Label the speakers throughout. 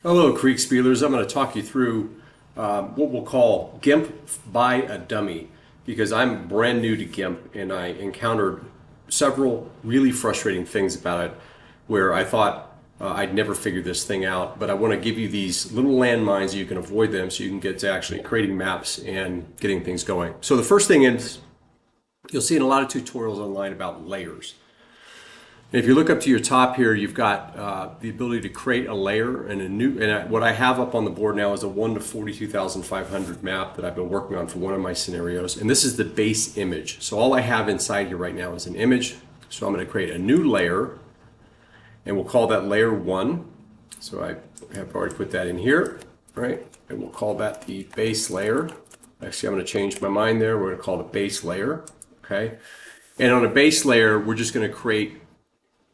Speaker 1: Hello, Kriegspielers. I'm going to talk you through what we'll call GIMP by a dummy because I'm brand new to GIMP and I encountered several really frustrating things about it where I thought I'd never figure this thing out, but I want to give you these little landmines so you can avoid them so you can get to actually creating maps and getting things going. So the first thing is you'll see in a lot of tutorials online about layers. And if you look up to your top here, you've got the ability to create a layer and what I have up on the board now is a 1 to 42,500 map that I've been working on for one of my scenarios. And this is the base image. So all I have inside here right now is an image. So I'm going to create a new layer and we'll call that layer 1. So I have already put that in here, right? And we'll call that the base layer. Actually, I'm going to change my mind there. We're going to call it base layer, okay? And on a base layer, we're just going to create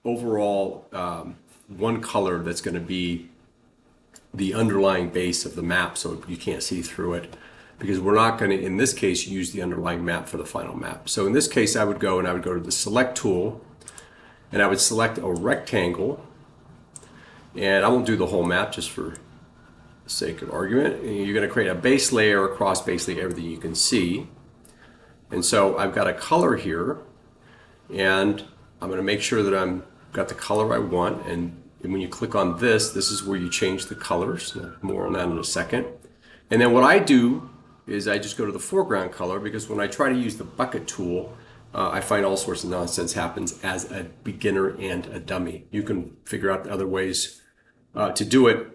Speaker 1: overall one color that's going to be the underlying base of the map so you can't see through it, because we're not going to in this case use the underlying map for the final map. So in this case I would go to the select tool and I would select a rectangle, and I won't do the whole map just for the sake of argument. And you're going to create a base layer across basically everything you can see. And so I've got a color here and I'm going to make sure that I've got the color I want, and when you click on this is where you change the colors. More on that in a second. And then what I do is I just go to the foreground color, because when I try to use the bucket tool, I find all sorts of nonsense happens as a beginner and a dummy. You can figure out other ways to do it.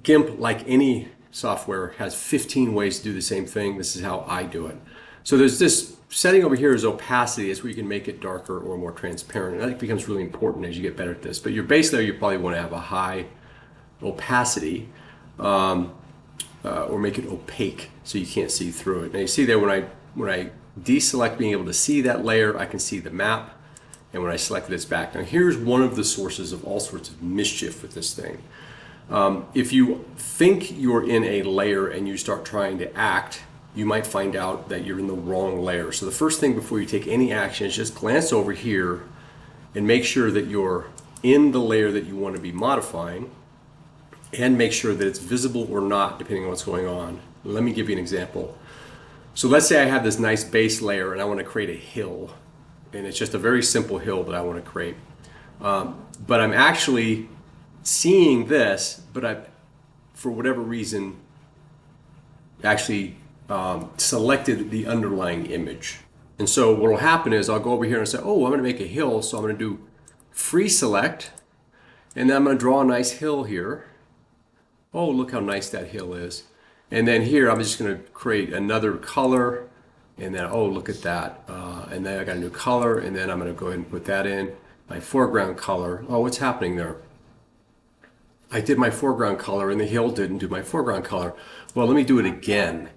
Speaker 1: GIMP, like any software, has 15 ways to do the same thing. This is how I do it. So there's this setting over here is opacity. It's where you can make it darker or more transparent. And that becomes really important as you get better at this. But your base layer, you probably want to have a high opacity or make it opaque so you can't see through it. Now you see there when I deselect being able to see that layer, I can see the map. And when I select this back. Now here's one of the sources of all sorts of mischief with this thing. If you think you're in a layer and you start trying to act, you might find out that you're in the wrong layer. So the first thing before you take any action is just glance over here and make sure that you're in the layer that you want to be modifying, and make sure that it's visible or not depending on what's going on. Let me give you an example. So let's say I have this nice base layer and I want to create a hill, and it's just a very simple hill that I want to create. But I'm actually seeing this, but I've, for whatever reason, actually selected the underlying image. And so what will happen is I'll go over here and say, oh, I'm going to make a hill, so I'm going to do free select, and then I'm going to draw a nice hill here. Oh, look how nice that hill is. And then here I'm just going to create another color, and then oh, look at that. And then I got a new color, and then I'm going to go ahead and put that in my foreground color. Oh, what's happening there? I did my foreground color and the hill didn't do my foreground color. Well, let me do it again,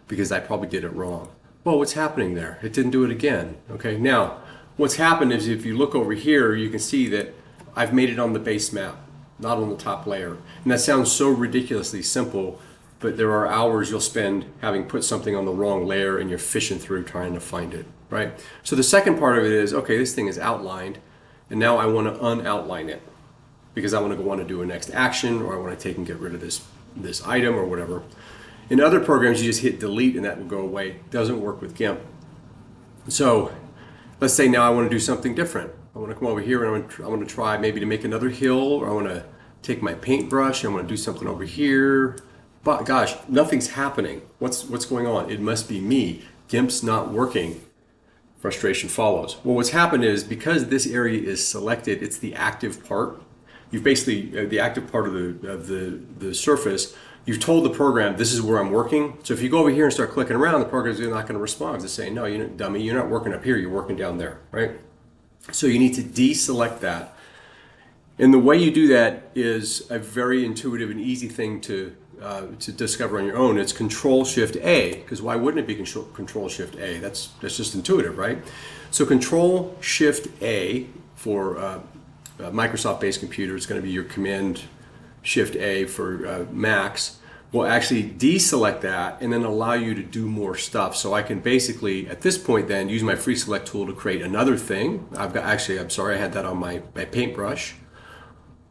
Speaker 1: because I probably did it wrong. Well, what's happening there? It didn't do it again. Okay, now what's happened is if you look over here, you can see that I've made it on the base map, not on the top layer. And that sounds so ridiculously simple, but there are hours you'll spend having put something on the wrong layer and you're fishing through trying to find it, right? So the second part of it is, okay, this thing is outlined, and now I want to unoutline it, because I want to do a next action, or I want to take and get rid of this item or whatever. In other programs, you just hit delete and that will go away. It doesn't work with GIMP. So let's say now I want to do something different. I want to come over here and I want to try maybe to make another hill, or I want to take my paintbrush and I want to do something over here. But gosh, nothing's happening. What's going on? It must be me. GIMP's not working. Frustration follows. Well, what's happened is, because this area is selected, it's the active part. You've basically, the active part of the surface, you've told the program this is where I'm working. So if you go over here and start clicking around, the program's not going to respond. It's saying, no, you dummy, you're not working up here, you're working down there, right? So you need to deselect that. And the way you do that is a very intuitive and easy thing to discover on your own. It's Control-Shift-A, because why wouldn't it be Control-Shift-A? That's just intuitive, right? So Control-Shift-A for Microsoft-based computer is going to be your Command-Shift-A for Macs. Will actually deselect that and then allow you to do more stuff. So I can basically, at this point then, use my free select tool to create another thing. I'm sorry, I had that on my paintbrush.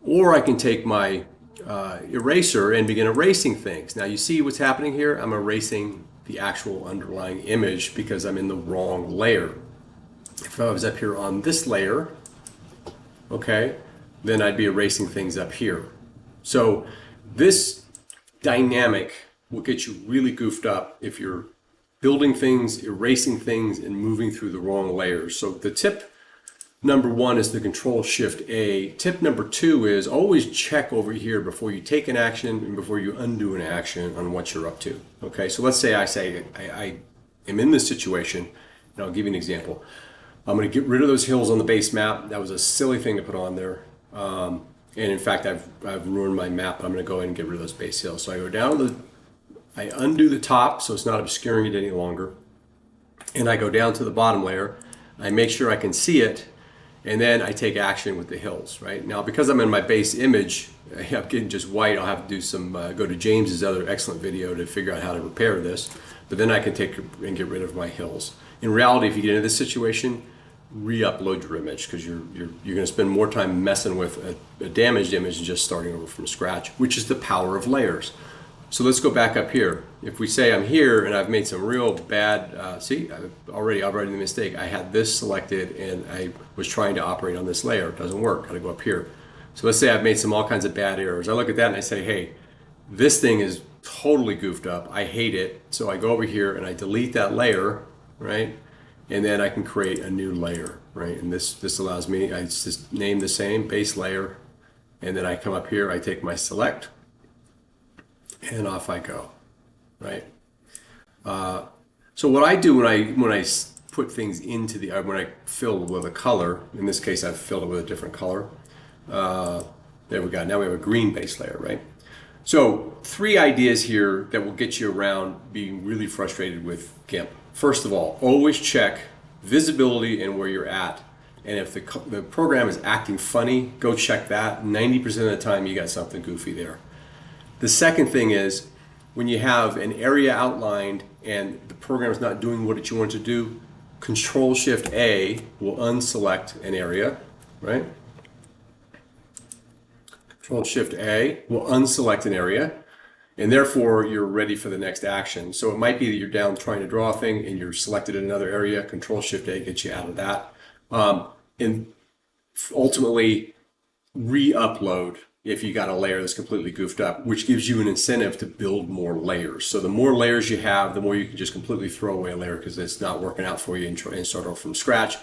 Speaker 1: Or I can take my eraser and begin erasing things. Now you see what's happening here? I'm erasing the actual underlying image because I'm in the wrong layer. If I was up here on this layer, okay, then I'd be erasing things up here. So this dynamic will get you really goofed up if you're building things, erasing things, and moving through the wrong layers. So the tip number one is the Control-Shift-A. Tip number two is always check over here before you take an action and before you undo an action on what you're up to. Okay, so let's say I am in this situation, and I'll give you an example. I'm going to get rid of those hills on the base map. That was a silly thing to put on there. And in fact, I've ruined my map, but I'm going to go ahead and get rid of those base hills. So I go down to I undo the top so it's not obscuring it any longer. And I go down to the bottom layer. I make sure I can see it. And then I take action with the hills, right? Now, because I'm in my base image, I'm getting just white. I'll have to do some, go to James's other excellent video to figure out how to repair this. But then I can take and get rid of my hills. In reality, if you get into this situation, re-upload your image because you're going to spend more time messing with a damaged image than just starting over from scratch, which is the power of layers. So let's go back up here. If we say I'm here and I've made some real bad, see, I've already the mistake. I had this selected and I was trying to operate on this layer. It doesn't work. Got to go up here. So let's say I've made all kinds of bad errors. I look at that and I say, hey, this thing is totally goofed up. I hate it. So I go over here and I delete that layer, right? And then I can create a new layer, right? And this allows me, I just name the same base layer. And then I come up here, I take my select, and off I go, right? So what I do when I put things into the, when I fill with a color, in this case I've filled it with a different color. There we go, now we have a green base layer, right? So 3 ideas here that will get you around being really frustrated with GIMP. First of all, always check visibility and where you're at. And if the program is acting funny, go check that. 90% of the time you got something goofy there. The second thing is when you have an area outlined and the program is not doing what you want it to do, Control-Shift-A will unselect an area, right? Control-Shift-A will unselect an area, and therefore you're ready for the next action. So it might be that you're down trying to draw a thing and you're selected in another area. Control-Shift-A gets you out of that. And ultimately re-upload if you got a layer that's completely goofed up, which gives you an incentive to build more layers. So the more layers you have, the more you can just completely throw away a layer because it's not working out for you and start over from scratch.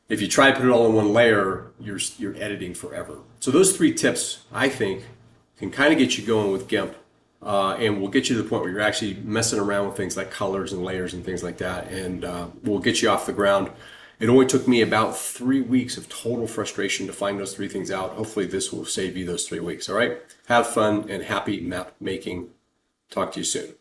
Speaker 1: If you try to put it all in one layer, you're editing forever. So those 3 tips, I think, can kind of get you going with GIMP and will get you to the point where you're actually messing around with things like colors and layers and things like that, and will get you off the ground. It only took me about 3 weeks of total frustration to find those 3 things out. Hopefully this will save you those 3 weeks. All right. Have fun and happy map making. Talk to you soon.